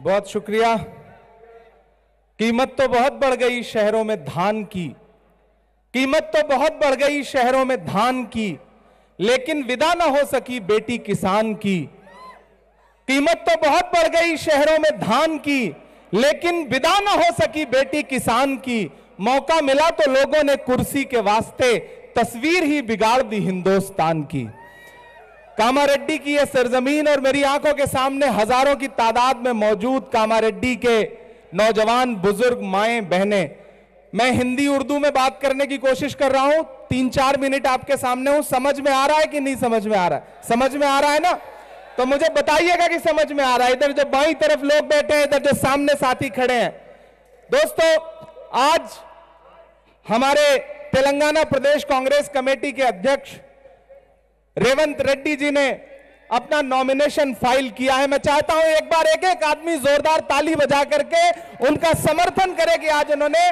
बहुत शुक्रिया। कीमत तो बहुत बढ़ गई शहरों में धान की, कीमत तो बहुत बढ़ गई शहरों में धान की, लेकिन विदा ना हो सकी बेटी किसान की। कीमत तो बहुत बढ़ गई शहरों में धान की, लेकिन विदा ना हो सकी बेटी किसान की। मौका मिला तो लोगों ने कुर्सी के वास्ते तस्वीर ही बिगाड़ दी हिंदुस्तान की। कामारेड्डी की यह सरजमीन और मेरी आंखों के सामने हजारों की तादाद में मौजूद कामारेड्डी के नौजवान, बुजुर्ग, माएं, बहनें, मैं हिंदी उर्दू में बात करने की कोशिश कर रहा हूं। 3-4 मिनट आपके सामने हूं। समझ में आ रहा है कि नहीं समझ में आ रहा है? समझ में आ रहा है ना? तो मुझे बताइएगा कि समझ में आ रहा है। इधर जो बाईं तरफ लोग बैठे हैं, इधर जो सामने साथी खड़े हैं। दोस्तों, आज हमारे तेलंगाना प्रदेश कांग्रेस कमेटी के अध्यक्ष रेवंत रेड्डी जी ने अपना नॉमिनेशन फाइल किया है। मैं चाहता हूं एक बार एक एक आदमी जोरदार ताली बजा करके उनका समर्थन करे कि आज उन्होंने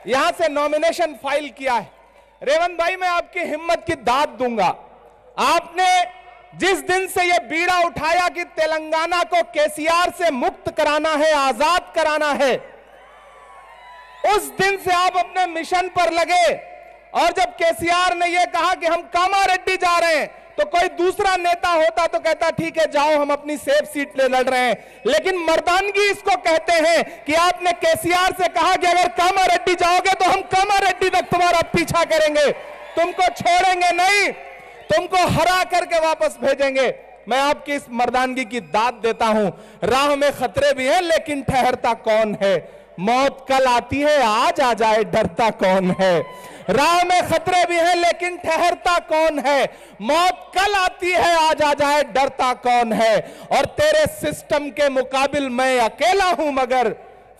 यहां से नॉमिनेशन फाइल किया है। रेवंत भाई, मैं आपकी हिम्मत की दाद दूंगा। आपने जिस दिन से यह बीड़ा उठाया कि तेलंगाना को केसीआर से मुक्त कराना है, आजाद कराना है, उस दिन से आप अपने मिशन पर लगे। और जब केसीआर ने यह कहा कि हम कामारेड्डी जा रहे हैं, तो कोई दूसरा नेता होता तो कहता ठीक है जाओ, हम अपनी सेफ सीट ले लड़ रहे हैं। लेकिन मर्दानगी इसको कहते हैं कि आपने केसीआर से कहा कि अगर कामारेड्डी जाओगे तो हम कामारेड्डी तक तुम्हारा पीछा करेंगे, तुमको छोड़ेंगे नहीं, तुमको हरा करके वापस भेजेंगे। मैं आपकी इस मर्दानगी की दाद देता हूं। राह में खतरे भी हैं, लेकिन ठहरता कौन है? मौत कल आती है, आज आ जाए डरता कौन है? राह में खतरे भी हैं, लेकिन ठहरता कौन है? मौत कल आती है, आज आ जाए डरता कौन है? और तेरे सिस्टम के मुकाबिल मैं अकेला हूं, मगर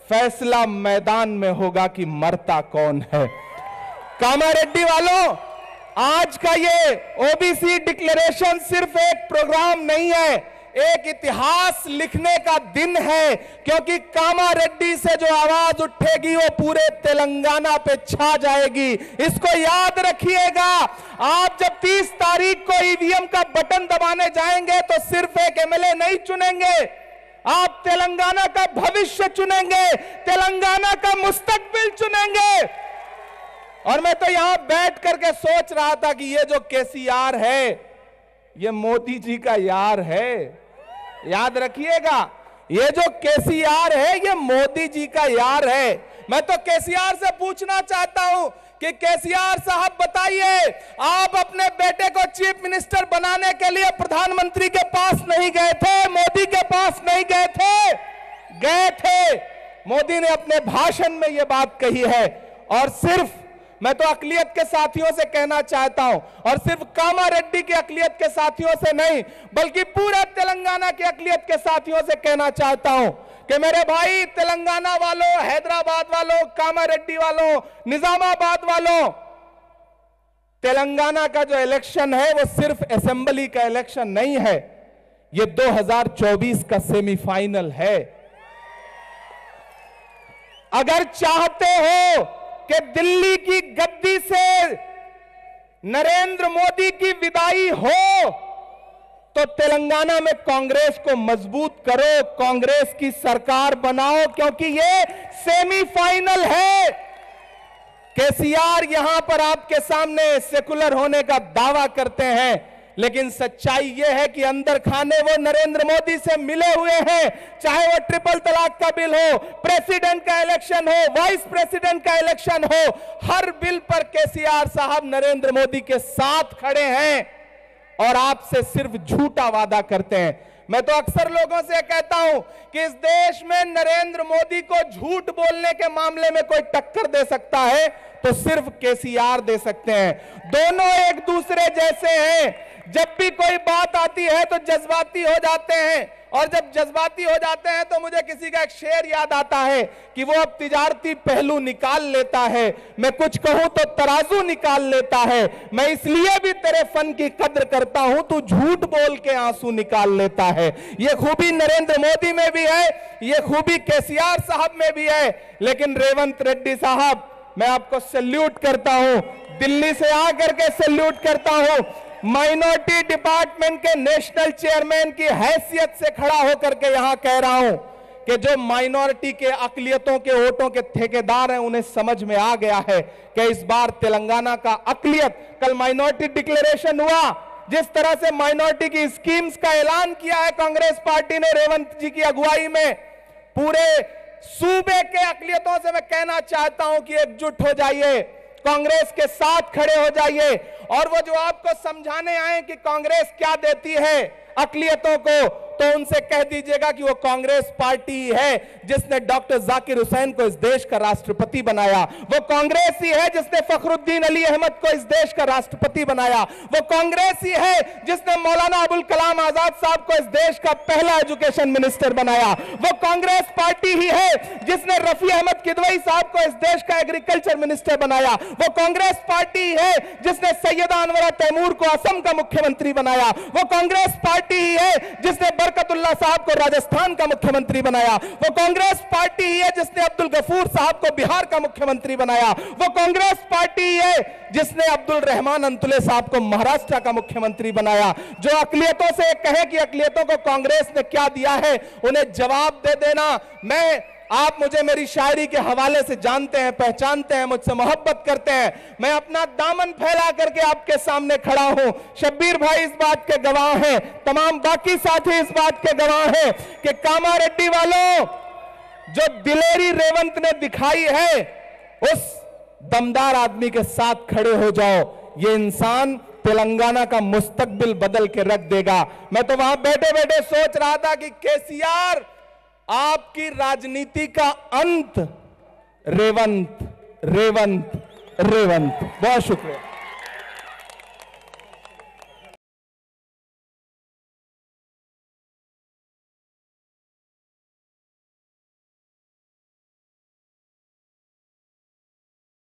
फैसला मैदान में होगा कि मरता कौन है। कामारेड्डी वालों, आज का ये ओबीसी डिक्लेरेशन सिर्फ एक प्रोग्राम नहीं है, एक इतिहास लिखने का दिन है। क्योंकि कामारेड्डी से जो आवाज उठेगी वो पूरे तेलंगाना पे छा जाएगी। इसको याद रखिएगा। आप जब 30 तारीख को ईवीएम का बटन दबाने जाएंगे तो सिर्फ एक एमएलए नहीं चुनेंगे, आप तेलंगाना का भविष्य चुनेंगे, तेलंगाना का मुस्तकबिल चुनेंगे। और मैं तो यहां बैठ करके सोच रहा था कि ये जो केसीआर है, ये मोदी जी का यार है। याद रखिएगा, ये जो केसीआर है, ये मोदी जी का यार है। मैं तो केसीआर से पूछना चाहता हूं कि केसीआर साहब बताइए, आप अपने बेटे को चीफ मिनिस्टर बनाने के लिए प्रधानमंत्री के पास नहीं गए थे, मोदी के पास नहीं गए थे? गए थे। मोदी ने अपने भाषण में यह बात कही है। और सिर्फ मैं तो अकलियत के साथियों से कहना चाहता हूं, और सिर्फ कामारेड्डी के अकलियत के साथियों से नहीं, बल्कि पूरे तेलंगाना के अकलियत के साथियों से कहना चाहता हूं कि मेरे भाई तेलंगाना वालों, हैदराबाद वालों, कामारेड्डी वालों, निजामाबाद वालों, तेलंगाना का जो इलेक्शन है वो सिर्फ असेंबली का इलेक्शन नहीं है, ये 2024 का सेमीफाइनल है। अगर चाहते हो कि दिल्ली की गद्दी से नरेंद्र मोदी की विदाई हो, तो तेलंगाना में कांग्रेस को मजबूत करो, कांग्रेस की सरकार बनाओ, क्योंकि ये सेमीफाइनल है। केसीआर यहां पर आपके सामने सेकुलर होने का दावा करते हैं, लेकिन सच्चाई यह है कि अंदर खाने वो नरेंद्र मोदी से मिले हुए हैं। चाहे वो ट्रिपल तलाक का बिल हो, प्रेसिडेंट का इलेक्शन हो, वाइस प्रेसिडेंट का इलेक्शन हो, हर बिल पर केसीआर साहब नरेंद्र मोदी के साथ खड़े हैं और आपसे सिर्फ झूठा वादा करते हैं। मैं तो अक्सर लोगों से कहता हूं कि इस देश में नरेंद्र मोदी को झूठ बोलने के मामले में कोई टक्कर दे सकता है तो सिर्फ केसीआर दे सकते हैं। दोनों एक दूसरे जैसे हैं। जब भी कोई बात आती है तो जज्बाती हो जाते हैं, और जब जज्बाती हो जाते हैं तो मुझे किसी का एक शेर याद आता है कि वो अब तिजारती पहलू निकाल लेता है, मैं कुछ कहूं तो तराजू निकाल लेता है। मैं इसलिए भी तेरे फन की कद्र करता हूं, तू झूठ बोल के आंसू निकाल लेता है। ये खूबी नरेंद्र मोदी में भी है, ये खूबी केसीआर साहब में भी है। लेकिन रेवंत रेड्डी साहब, मैं आपको सैल्यूट करता हूं, दिल्ली से आकर के सैल्यूट करता हूं। माइनॉरिटी डिपार्टमेंट के नेशनल चेयरमैन की हैसियत से खड़ा होकर के यहां कह रहा हूं कि जो माइनॉरिटी के अकलियतों के वोटों के ठेकेदार हैं उन्हें समझ में आ गया है कि इस बार तेलंगाना का अकलियत, कल माइनॉरिटी डिक्लेरेशन हुआ, जिस तरह से माइनॉरिटी की स्कीम्स का ऐलान किया है कांग्रेस पार्टी ने रेवंत जी की अगुवाई में, पूरे सूबे के अकलियतों से मैं कहना चाहता हूं कि एकजुट हो जाइए, कांग्रेस के साथ खड़े हो जाइए। और वो जो आपको समझाने आए कि कांग्रेस क्या देती है अकलियतों को, तो उनसे कह दीजिएगा कि वो कांग्रेस पार्टी है जिसने डॉक्टर जाकिर हुसैन को इस देश का राष्ट्रपति बनाया, वो कांग्रेस ही है जिसने फखरुद्दीन अली अहमद को इस देश का राष्ट्रपति बनाया, वो कांग्रेस ही है जिसने मौलाना अबुल कलाम आजाद साहब को इस देश का पहला एजुकेशन मिनिस्टर बनाया, वो कांग्रेस पार्टी ही है जिसने रफी अहमद किदवई साहब को इस देश का एग्रीकल्चर मिनिस्टर बनाया, वो कांग्रेस पार्टी है जिसने सैयदा अनवरा तैमूर को असम का मुख्यमंत्री बनाया, वो कांग्रेस पार्टी ही है जिसने बरकतुल्लाह साहब को राजस्थान का मुख्यमंत्री बनाया, वो कांग्रेस पार्टी ही है जिसने अब्दुल गफूर साहब को बिहार का मुख्यमंत्री बनाया, वो कांग्रेस पार्टी ही है जिसने अब्दुल रहमान अंतुले साहब को महाराष्ट्र का मुख्यमंत्री बनाया। जो अकलियतों से कहे कि अकलियतों को कांग्रेस ने क्या दिया है, उन्हें जवाब दे देना। आप मुझे मेरी शायरी के हवाले से जानते हैं, पहचानते हैं, मुझसे मोहब्बत करते हैं, मैं अपना दामन फैला करके आपके सामने खड़ा हूं। शब्बीर भाई इस बात के गवाह हैं, तमाम बाकी साथी इस बात के गवाह हैं कि कामारेड्डी वालों, जो दिलेरी रेवंत ने दिखाई है, उस दमदार आदमी के साथ खड़े हो जाओ। ये इंसान तेलंगाना का मुस्तकबिल बदल के रख देगा। मैं तो वहां बैठे बैठे सोच रहा था कि केसीआर, आपकी राजनीति का अंत रेवंत रेवंत रेवंत। बहुत शुक्रिया।